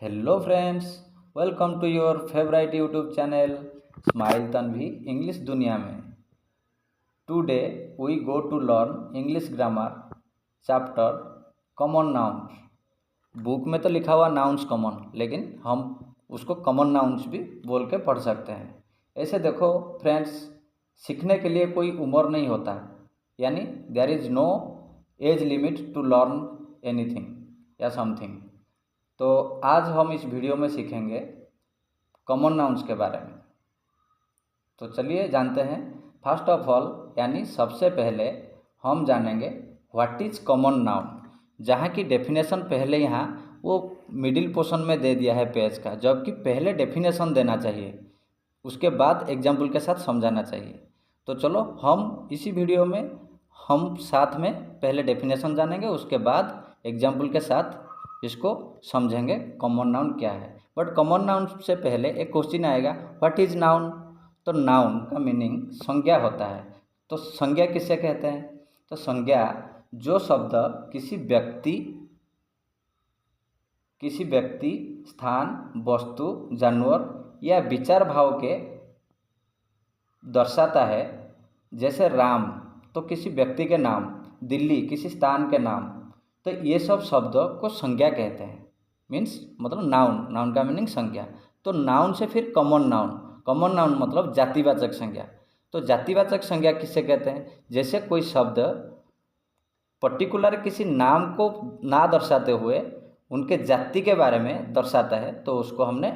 Hello friends, welcome to your favourite YouTube channel smile Tanvi English दुनिया में। Today we go to learn English grammar chapter common nouns. Book में तो लिखा हुआ nouns common, लेकिन हम उसको कॉमन नाउन्स भी बोल के पढ़ सकते हैं। ऐसे देखो फ्रेंड्स, सीखने के लिए कोई उम्र नहीं होता, यानी there is no age limit to learn anything या समथिंग। तो आज हम इस वीडियो में सीखेंगे कॉमन नाउन्स के बारे में। तो चलिए जानते हैं। फर्स्ट ऑफ ऑल, यानी सबसे पहले हम जानेंगे व्हाट इज़ कॉमन नाउन, जहाँ की डेफिनेशन पहले यहाँ वो मिडिल पोर्शन में दे दिया है पेज का, जबकि पहले डेफिनेशन देना चाहिए, उसके बाद एग्जाम्पल के साथ समझाना चाहिए। तो चलो हम इसी वीडियो में हम साथ में पहले डेफिनेशन जानेंगे, उसके बाद एग्जाम्पल के साथ इसको समझेंगे कॉमन नाउन क्या है। बट कॉमन नाउन से पहले एक क्वेश्चन आएगा, व्हाट इज़ नाउन। तो नाउन का मीनिंग संज्ञा होता है। तो संज्ञा किसे कहते हैं? तो संज्ञा जो शब्द किसी व्यक्ति, स्थान, वस्तु, जानवर या विचार भाव के दर्शाता है। जैसे राम तो किसी व्यक्ति के नाम, दिल्ली किसी स्थान के नाम। तो ये सब शब्दों को संज्ञा कहते हैं, मीन्स मतलब नाउन का मीनिंग संज्ञा। तो नाउन से फिर कॉमन नाउन मतलब जातिवाचक संज्ञा। तो जातिवाचक संज्ञा किसे कहते हैं? जैसे कोई शब्द पर्टिकुलर किसी नाम को ना दर्शाते हुए उनके जाति के बारे में दर्शाता है, तो उसको हमने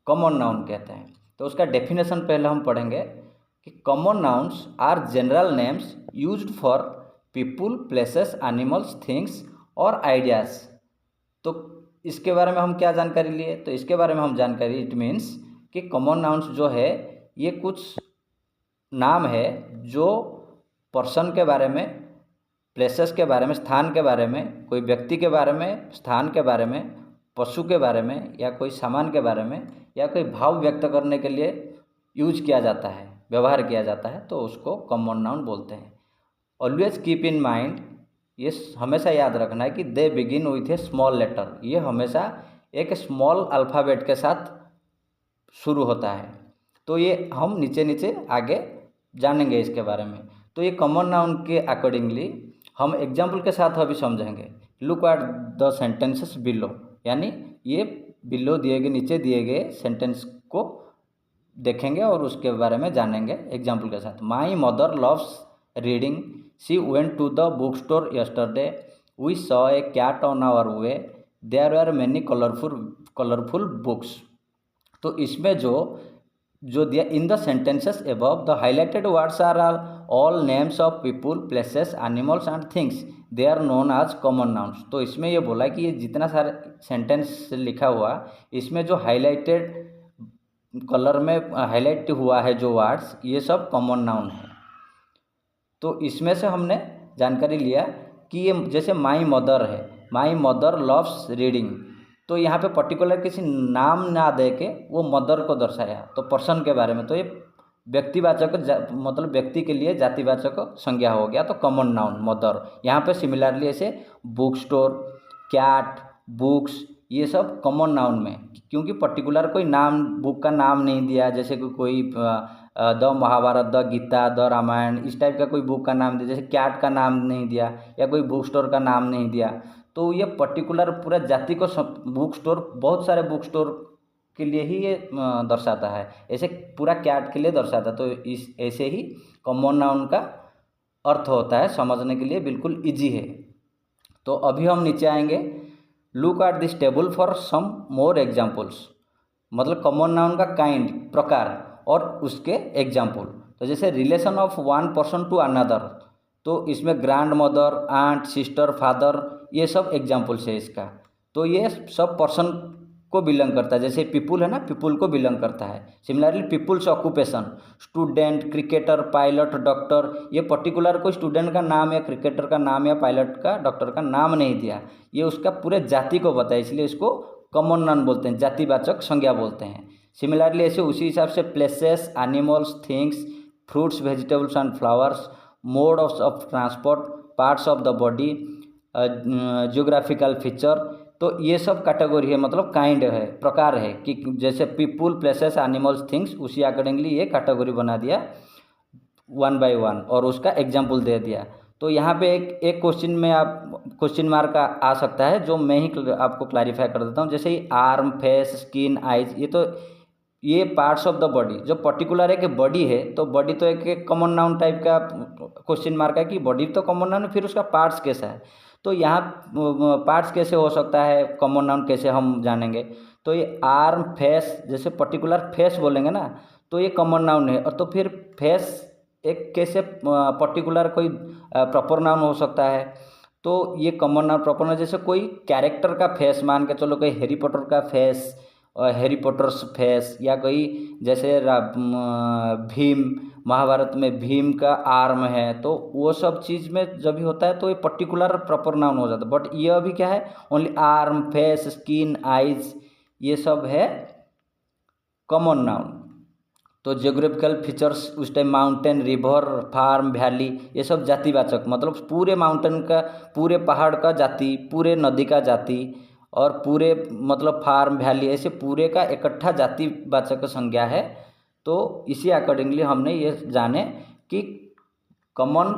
कॉमन नाउन कहते हैं। तो उसका डेफिनेशन पहले हम पढ़ेंगे कि common nouns are general names used for people, places, animals, things और आइडियाज़। तो इसके बारे में हम क्या जानकारी लिए? तो इसके बारे में हम जानकारी, इट मीन्स कि कॉमन नाउन्स जो है ये कुछ नाम है जो पर्सन के बारे में, प्लेसेस के बारे में, स्थान के बारे में, कोई व्यक्ति के बारे में, स्थान के बारे में, पशु के बारे में, या कोई सामान के बारे में, या कोई भाव व्यक्त करने के लिए यूज किया जाता है, व्यवहार किया जाता है, तो उसको कॉमन नाउन बोलते हैं। ऑलवेज कीप इन माइंड, ये हमेशा याद रखना है कि they begin with a small letter. ये हमेशा एक स्मॉल अल्फ़ाबेट के साथ शुरू होता है। तो ये हम नीचे आगे जानेंगे इसके बारे में। तो ये कॉमन नाउन के अकॉर्डिंगली हम एग्जाम्पल के साथ अभी समझेंगे। Look at the sentences below, यानी ये बिलो नीचे दिए गए सेंटेंस को देखेंगे और उसके बारे में जानेंगे एग्जाम्पल के साथ। My mother loves reading, she went to the book store yesterday, we saw a cat on our way, there were many colorful books। तो इसमें जो दिया, in the sentences above the highlighted words are all names of people, places, animals and things, they are known as common nouns. तो इसमें ये बोला कि ये जितना सारे सेंटेंस लिखा हुआ, इसमें जो हाईलाइटेड कलर में हाईलाइट हुआ है जो वर्ड्स, ये सब कॉमन नाउन है। तो इसमें से हमने जानकारी लिया कि ये जैसे माई मदर है, माई मदर लव्स रीडिंग, तो यहाँ पे पर्टिकुलर किसी नाम ना दे के वो मदर को दर्शाया, तो पर्सन के बारे में। तो ये व्यक्तिवाचक मतलब व्यक्ति के लिए जातिवाचक संज्ञा हो गया, तो कॉमन नाउन मदर। यहाँ पे सिमिलरली ऐसे बुक स्टोर, कैट, बुक्स, ये सब कॉमन नाउन में, क्योंकि पर्टिकुलर कोई नाम, बुक का नाम नहीं दिया, जैसे कि कोई the Mahabharata, the Gita, the Ramayana, इस टाइप का कोई बुक का नाम दिया, जैसे कैट का नाम नहीं दिया या कोई बुक स्टोर का नाम नहीं दिया। तो ये पर्टिकुलर पूरा जाति को बुक स्टोर, बहुत सारे बुक स्टोर के लिए ही ये दर्शाता है, ऐसे पूरा कैट के लिए दर्शाता है। तो इस ऐसे ही कॉमन नाउन का अर्थ होता है, समझने के लिए बिल्कुल ईजी है। तो अभी हम नीचे आएंगे। Look at this table for some more examples, मतलब कॉमन नाउन का काइंड, प्रकार और उसके एग्जाम्पल। तो जैसे relation of one person to another, तो इसमें grandmother, aunt, sister, father, ये सब एग्जाम्पल्स है इसका। तो ये सब पर्सन को बिलोंग करता है। जैसे पीपुल है ना, पीपुल को बिलोंग करता है। Similarly people's occupation, student, cricketer, pilot, doctor, ये पर्टिकुलर कोई स्टूडेंट का नाम या क्रिकेटर का नाम या पायलट का, डॉक्टर का नाम नहीं दिया, ये उसका पूरे जाति को बताया, इसलिए इसको कॉमन नाउन बोलते हैं, जातिवाचक संज्ञा बोलते हैं। सिमिलरली ऐसे उसी हिसाब से places, animals, things, fruits, vegetables and flowers, mode of transport, parts of the body, geographical feature, तो ये सब कैटेगरी है, मतलब काइंड है, प्रकार है कि जैसे पीपुल, प्लेसेस, एनिमल्स, थिंग्स, उसी अकॉर्डिंगली ये कैटेगरी बना दिया वन बाय वन और उसका एग्जाम्पल दे दिया। तो यहाँ पे एक क्वेश्चन में आप क्वेश्चन मार्क आ सकता है, जो मैं ही आपको क्लैरिफाई कर देता हूँ। जैसे ही आर्म, फेस, स्किन, आइज, ये पार्ट्स ऑफ द बॉडी, जो पर्टिकुलर है कि बॉडी है, तो बॉडी तो एक कॉमन नाउन टाइप का क्वेश्चन मार्क है कि बॉडी तो कॉमन नाउन है, फिर उसका पार्ट्स कैसा है। तो यहाँ पार्ट्स कैसे हो सकता है, कॉमन नाउन कैसे हम जानेंगे। तो ये आर्म, फेस, जैसे पर्टिकुलर फेस बोलेंगे ना, तो ये कॉमन नाउन है। और तो फिर फेस एक कैसे पर्टिकुलर कोई प्रॉपर नाउन हो सकता है। तो ये कॉमन नाउन, प्रॉपर नाउन, जैसे कोई कैरेक्टर का फेस, मान के चलो कोई हैरी पॉटर का फेस, हैरी पॉटर्स फेस, या कोई जैसे भीम, महाभारत में भीम का आर्म है, तो वो सब चीज़ में जब भी होता है तो ये पर्टिकुलर प्रॉपर नाउन हो जाता है। बट ये अभी क्या है, only arm, face, skin, eyes, ये सब है कॉमन नाउन। तो जियोग्राफिकल फीचर्स उस time mountain, river, farm, valley, ये सब जातिवाचक, मतलब पूरे माउंटेन का, पूरे पहाड़ का जाति, पूरे नदी का जाति, और पूरे मतलब फार्म, वैली, ऐसे पूरे का इकट्ठा जातिवाचक संज्ञा है। तो इसी अकॉर्डिंगली हमने ये जाने कि common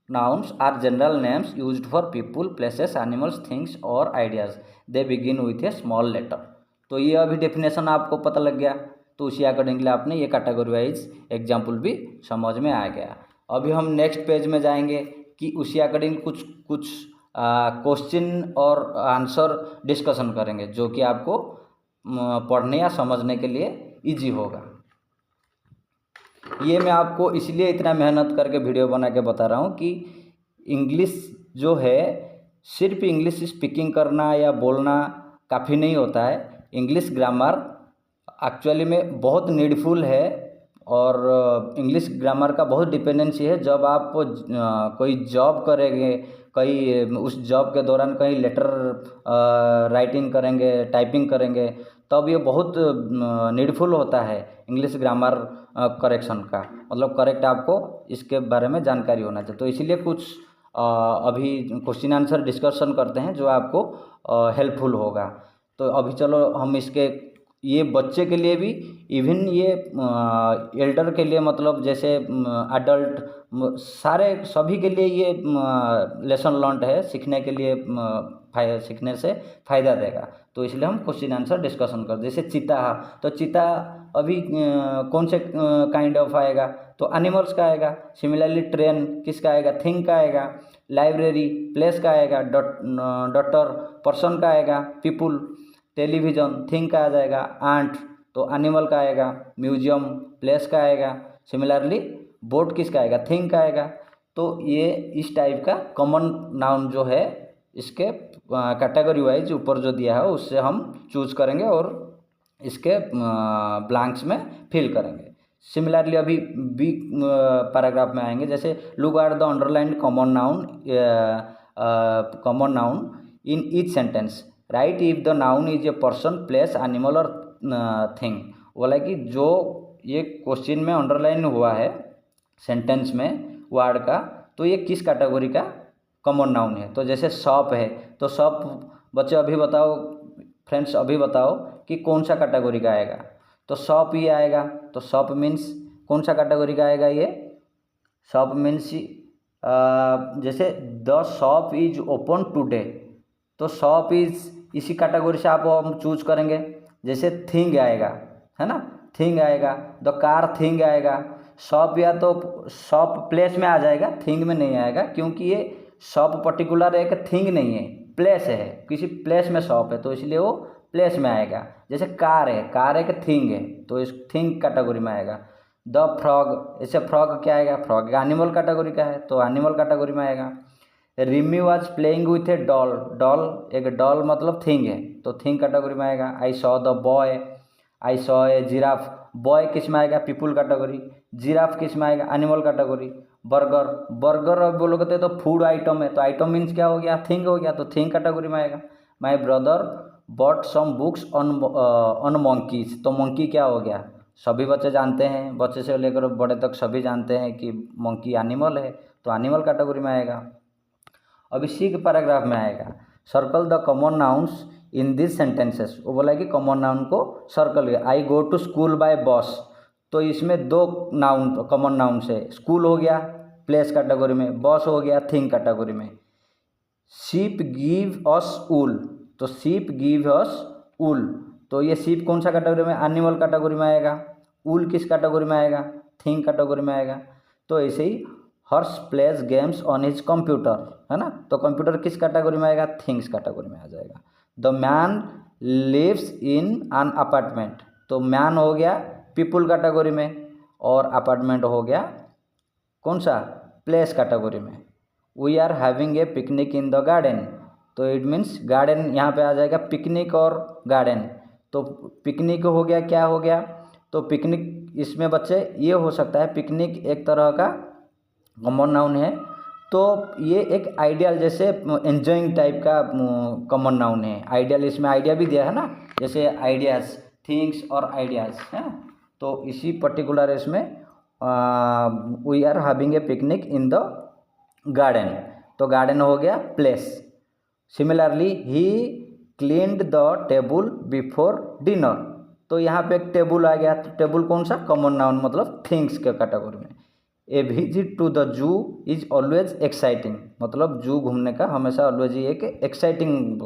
nouns are general names used for people, places, animals, things और ideas, they begin with a small letter. तो ये अभी डेफिनेशन आपको पता लग गया, तो उसी अकॉर्डिंगली आपने ये कैटेगरी वाइज एग्जाम्पल भी समझ में आ गया। अभी हम नेक्स्ट पेज में जाएंगे कि उसी अकॉर्डिंग कुछ कुछ क्वेश्चन और आंसर डिस्कशन करेंगे, जो कि आपको पढ़ने या समझने के लिए इजी होगा। ये मैं आपको इसलिए इतना मेहनत करके वीडियो बना के बता रहा हूँ कि इंग्लिश जो है, सिर्फ इंग्लिश स्पीकिंग करना या बोलना काफ़ी नहीं होता है। इंग्लिश ग्रामर एक्चुअली में बहुत नीडफुल है, और इंग्लिश ग्रामर का बहुत डिपेंडेंसी है। जब आप कोई जॉब करेंगे, कहीं उस जॉब के दौरान कहीं लेटर राइटिंग करेंगे, टाइपिंग करेंगे, तब ये बहुत नीडफुल होता है इंग्लिश ग्रामर करेक्शन का, मतलब करेक्ट आपको इसके बारे में जानकारी होना चाहिए। तो इसीलिए कुछ अभी क्वेश्चन आंसर डिस्कशन करते हैं जो आपको हेल्पफुल होगा। तो अभी चलो हम इसके, ये बच्चे के लिए भी, इवन ये एल्डर के लिए, मतलब जैसे अडल्ट, सारे सभी के लिए ये लेसन लर्न है, सीखने के लिए सीखने से फ़ायदा देगा। तो इसलिए हम क्वेश्चन आंसर डिस्कशन करते। जैसे चीता, तो चीता अभी कौन से काइंड ऑफ आएगा, तो एनिमल्स का आएगा। सिमिलरली ट्रेन किसका आएगा, थिंग का आएगा। लाइब्रेरी प्लेस का आएगा। डॉक्टर पर्सन का आएगा, पीपुल। टेलीविज़न थिंग का आ जाएगा। आंट तो एनिमल का आएगा। म्यूजियम प्लेस का आएगा। सिमिलरली बोट किसका आएगा, थिंग का आएगा। तो ये इस टाइप का कॉमन नाउन जो है, इसके कैटेगरी वाइज ऊपर जो दिया है उससे हम चूज करेंगे और इसके ब्लैंक्स में फिल करेंगे। सिमिलरली अभी बी पैराग्राफ में आएंगे। जैसे look at the underlined common noun in each sentence, right if the noun is a person, place, animal और थिंग। बोला कि जो ये क्वेश्चन में अंडरलाइन हुआ है सेंटेंस में वर्ड का, तो ये किस कैटेगरी का कॉमन नाउन है। तो जैसे शॉप है, तो शॉप, बच्चे अभी बताओ, फ्रेंड्स अभी बताओ कि कौन सा कैटेगरी का आएगा। तो शॉप ही आएगा। तो शॉप मीन्स कौन सा कैटेगरी का आएगा ये, शॉप मीन्स जैसे the shop is open today, तो शॉप इज इसी कैटेगरी से आप हम चूज करेंगे। जैसे थिंग आएगा, है ना, थिंग आएगा, द कार थिंग आएगा। शॉप या तो शॉप प्लेस में आ जाएगा, थिंग में नहीं आएगा, क्योंकि ये शॉप पर्टिकुलर एक थिंग नहीं है, प्लेस है, किसी प्लेस में शॉप है, तो इसलिए वो प्लेस में आएगा। जैसे कार है, कार एक थिंग है, तो इस थिंग कैटेगरी में आएगा। द फ्रॉग, ऐसे फ्रॉग क्या आएगा, फ्रॉग एनिमल कैटेगरी का है, तो एनिमल कैटेगरी में आएगा। Rimi was playing with A doll, doll एक डॉल मतलब थिंग है, तो थिंग कैटेगरी में आएगा। I saw the boy, I saw a giraffe, boy किस में आएगा, पीपुल कैटेगरी। जिराफ किस में आएगा, एनिमल कैटेगरी। बर्गर, बर्गर अब बोलोगे तो फूड आइटम है, तो आइटम मीन्स क्या हो गया, थिंग हो गया, तो थिंग कैटेगरी में आएगा। My brother bought some books on monkeys, तो मंकी क्या हो गया, सभी बच्चे जानते हैं, बच्चे से लेकर बड़े तक सभी जानते हैं कि मंकी एनिमल है, तो एनिमल कैटेगरी में आएगा। अब इसी के पैराग्राफ में आएगा, circle the common nouns in this sentences, वो बोला कि कॉमन नाउन को सर्कल किया। आई गो टू स्कूल बाय बस, तो इसमें दो नाउन कॉमन नाउन से, स्कूल हो गया प्लेस कैटेगरी में, बस हो गया थिंग कैटेगरी में। शीप गिव अस ऊल, तो शीप गिव अस ऊल, तो ये शीप कौन सा कैटेगरी में, एनिमल कैटेगरी में आएगा। ऊल किस कैटेगरी में आएगा, थिंग कैटेगरी में आएगा। तो ऐसे ही Harsh plays games on his computer, है ना, तो कंप्यूटर किस कैटेगरी में आएगा, थिंग्स कैटेगरी में आ जाएगा। The man lives in an apartment, तो मैन हो गया पीपुल कैटेगरी में, और अपार्टमेंट हो गया कौन सा, प्लेस कैटेगरी में। We are having a picnic in the garden, तो इट मीन्स गार्डन यहाँ पे आ जाएगा, पिकनिक और गार्डन। तो पिकनिक हो गया, क्या हो गया, तो पिकनिक इसमें बच्चे ये हो सकता है, पिकनिक एक तरह का कॉमन नाउन है, तो ये एक आइडियल जैसे एंजॉइंग टाइप का कॉमन नाउन है। आइडियल इसमें आइडिया भी दिया है ना, जैसे आइडियाज़, थिंग्स और आइडियाज़ है, तो इसी पर्टिकुलर इसमें we are having a picnic in the garden, तो गार्डन हो गया place. Similarly he cleaned the table before dinner, तो यहाँ पे एक टेबल आ गया, तो टेबल कौन सा, कॉमन नाउन मतलब थिंग्स के कैटेगरी में। A visit to the zoo is always exciting, मतलब जू घूमने का हमेशा ऑलवेज ही एक एक्साइटिंग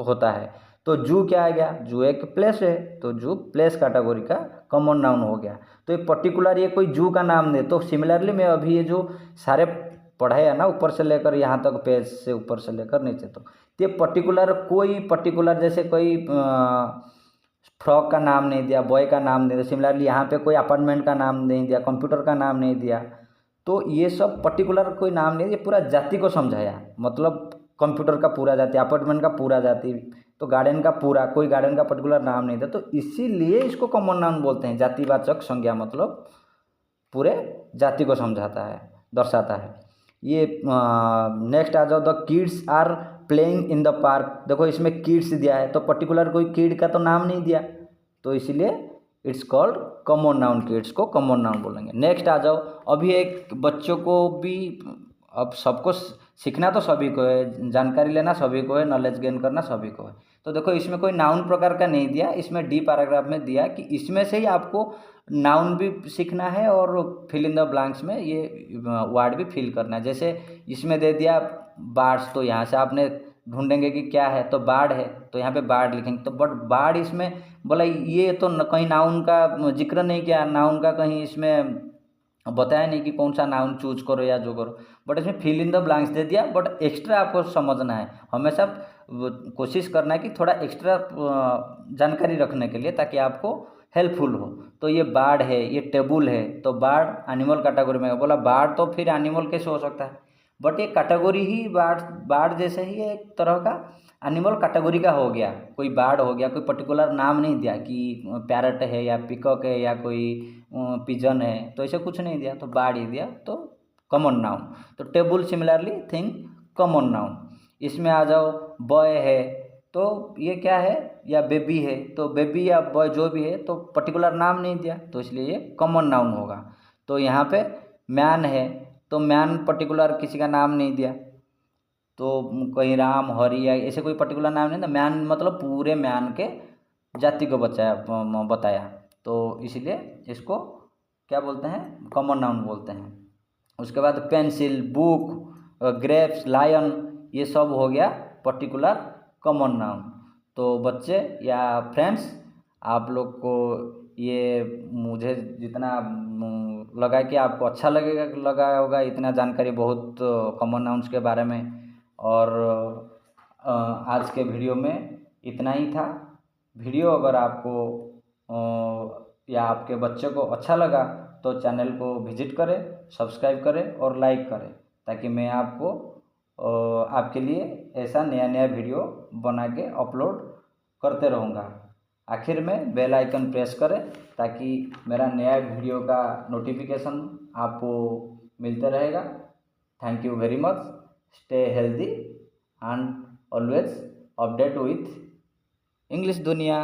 होता है। तो जू क्या आ गया, जू एक प्लेस है, तो जू प्लेस कैटेगरी का कॉमन नाउन हो गया। तो एक पर्टिकुलर ये कोई जू का नाम दे, तो सिमिलरली मैं अभी ये जो सारे पढ़े है ना, ऊपर से लेकर यहाँ तक, पेज से ऊपर से लेकर नीचे तक, तो ये पर्टिकुलर कोई पर्टिकुलर जैसे कोई फ्रॉक का नाम नहीं दिया, बॉय का नाम नहीं दिया, सिमिलरली यहाँ पे कोई अपार्टमेंट का नाम नहीं दिया, कंप्यूटर का नाम नहीं दिया, तो ये सब पर्टिकुलर कोई नाम नहीं, ये पूरा जाति को समझाया। मतलब कंप्यूटर का पूरा जाति, अपार्टमेंट का पूरा जाति, तो गार्डन का पूरा, कोई गार्डन का पर्टिकुलर नाम नहीं था, तो इसीलिए इसको कॉमन नाउन बोलते हैं, जातिवाचक संज्ञा, मतलब पूरे जाति को समझाता है, दर्शाता है। ये नेक्स्ट आ जाओ, the kids are playing in the park, देखो इसमें किड्स दिया है, तो पर्टिकुलर कोई किड का तो नाम नहीं दिया, तो इसलिए it's called common noun, kids को कॉमन नाउन बोलेंगे। नेक्स्ट आ जाओ, अभी एक बच्चों को भी, अब सबको सीखना तो सभी को है, जानकारी लेना सभी को है, नॉलेज गेन करना सभी को है। तो देखो इसमें कोई नाउन प्रकार का नहीं दिया, इसमें डी पैराग्राफ में दिया कि इसमें से ही आपको नाउन भी सीखना है और फिल इन द ब्लैंक्स में ये वर्ड भी फिल करना है। जैसे इसमें दे दिया बार्ड्स, तो यहाँ से आपने ढूंढेंगे कि क्या है, तो बार्ड है, तो यहाँ पे बार्ड लिखेंगे, तो बट बार्ड इसमें बोला ये तो कहीं नाउन का जिक्र नहीं किया, नाउन का कहीं इसमें बताया नहीं कि कौन सा नाउन चूज करो या जो करो, बट इसमें फिल इन द ब्लैंक्स दे दिया। बट एक्स्ट्रा आपको समझना है, हमेशा कोशिश करना है कि थोड़ा एक्स्ट्रा जानकारी रखने के लिए, ताकि आपको हेल्पफुल हो। तो ये बार्ड है, ये टेबल है, तो बार्ड एनिमल कैटेगरी में, बोला बार्ड तो फिर एनिमल कैसे हो सकता है, बट ये कैटेगरी ही बार्ड जैसे ही एक तरह का एनिमल कैटेगरी का हो गया, कोई बार्ड हो गया, कोई पर्टिकुलर नाम नहीं दिया कि पैरट है या पिकॉक है या कोई पिजन है, तो ऐसे कुछ नहीं दिया, तो बार्ड ही दिया, तो कॉमन नाउन। तो table similarly thing common noun. इसमें आ जाओ, बॉय है, तो ये क्या है, या बेबी है, तो बेबी या बॉय जो भी है, तो पर्टिकुलर नाम नहीं दिया, तो इसलिए ये कॉमन नाउन होगा। तो यहाँ पे मैन है, तो मैन पर्टिकुलर किसी का नाम नहीं दिया, तो कहीं राम हरि या ऐसे कोई पर्टिकुलर नाम नहीं था, मैन मतलब पूरे मैन के जाति को बताया, तो इसलिए इसको क्या बोलते हैं, कॉमन नाउन बोलते हैं। उसके बाद पेंसिल, बुक, ग्रेप्स, लायन, ये सब हो गया पर्टिकुलर कॉमन नाउन। तो बच्चे या फ्रेंड्स, आप लोग को ये मुझे जितना लगा कि आपको अच्छा लगा होगा, इतना जानकारी बहुत कॉमन नाउन्स के बारे में, और आज के वीडियो में इतना ही था। वीडियो अगर आपको या आपके बच्चे को अच्छा लगा तो चैनल को विजिट करें, सब्सक्राइब करें और लाइक करें, ताकि मैं आपको आपके लिए ऐसा नया नया वीडियो बना के अपलोड करते रहूँगा। आखिर में बेल आइकन प्रेस करें, ताकि मेरा नया वीडियो का नोटिफिकेशन आपको मिलते रहेगा। Thank you very much. Stay healthy and always update with English दुनिया।